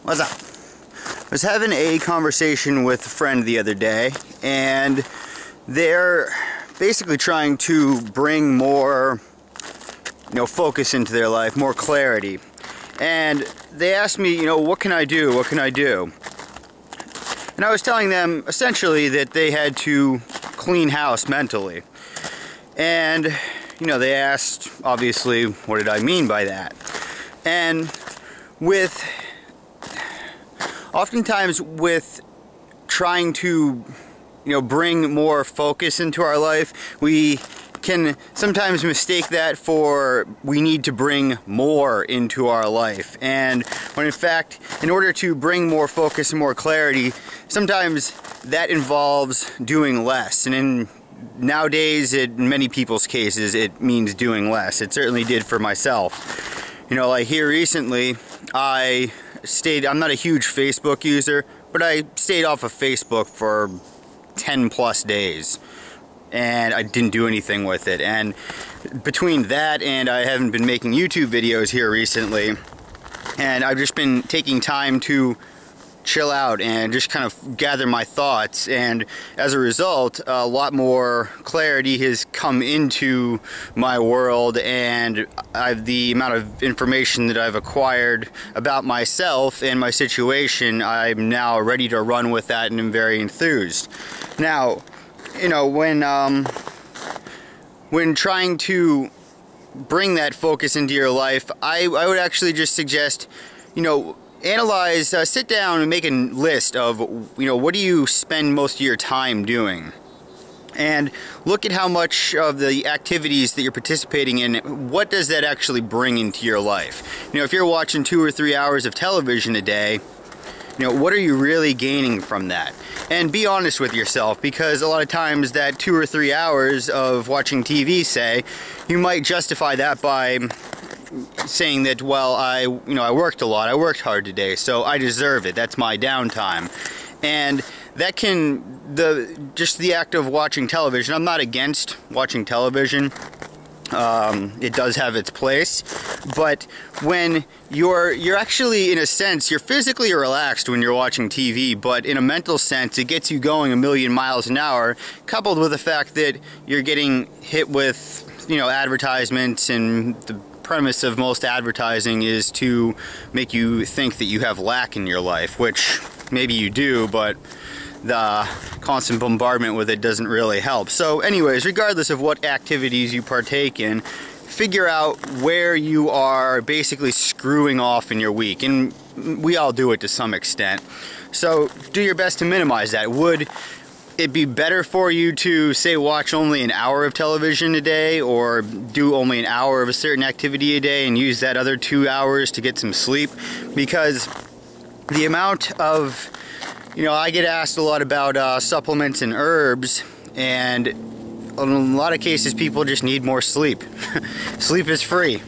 What's up? I was having a conversation with a friend the other day, and they're basically trying to bring more, focus into their life, more clarity. And they asked me, what can I do? What can I do? And I was telling them essentially that they had to clean house mentally. And, they asked, obviously, what did I mean by that? And oftentimes with trying to, bring more focus into our life, we can sometimes mistake that for we need to bring more into our life. And when in fact, in order to bring more focus and more clarity, sometimes that involves doing less. And nowadays, in many people's cases, it means doing less. It certainly did for myself. Like here recently, I'm not a huge Facebook user, but I stayed off of Facebook for 10 plus days. And I didn't do anything with it. And between that and I haven't been making YouTube videos here recently, and I've just been taking time to chill out and just kind of gather my thoughts, and as a result a lot more clarity has come into my world, and the amount of information that I've acquired about myself and my situation, I'm now ready to run with that, and I'm very enthused. Now, when trying to bring that focus into your life, I would actually just suggest, analyze, sit down and make a list of, what do you spend most of your time doing? And look at how much of the activities that you're participating in, what does that actually bring into your life? If you're watching 2 or 3 hours of television a day, what are you really gaining from that? And be honest with yourself, because a lot of times that 2 or 3 hours of watching TV, say, you might justify that by saying that, well, I worked a lot, I worked hard today, so I deserve it, that's my downtime. And that just the act of watching television, I'm not against watching television, it does have its place, but when you're actually, in a sense, you're physically relaxed when you're watching TV, but in a mental sense it gets you going a million miles an hour, coupled with the fact that you're getting hit with advertisements, and the premise of most advertising is to make you think that you have lack in your life, which maybe you do, but the constant bombardment with it doesn't really help. So anyways, regardless of what activities you partake in, figure out where you are basically screwing off in your week, and we all do it to some extent. So do your best to minimize that. Would it be better for you to, say, watch only an hour of television a day, or do only an hour of a certain activity a day and use that other 2 hours to get some sleep? Because the amount of, I get asked a lot about supplements and herbs, and in a lot of cases people just need more sleep. Sleep is free.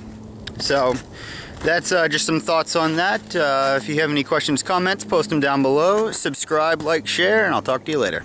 So that's just some thoughts on that. If you have any questions, comments, post them down below. Subscribe, like, share, and I'll talk to you later.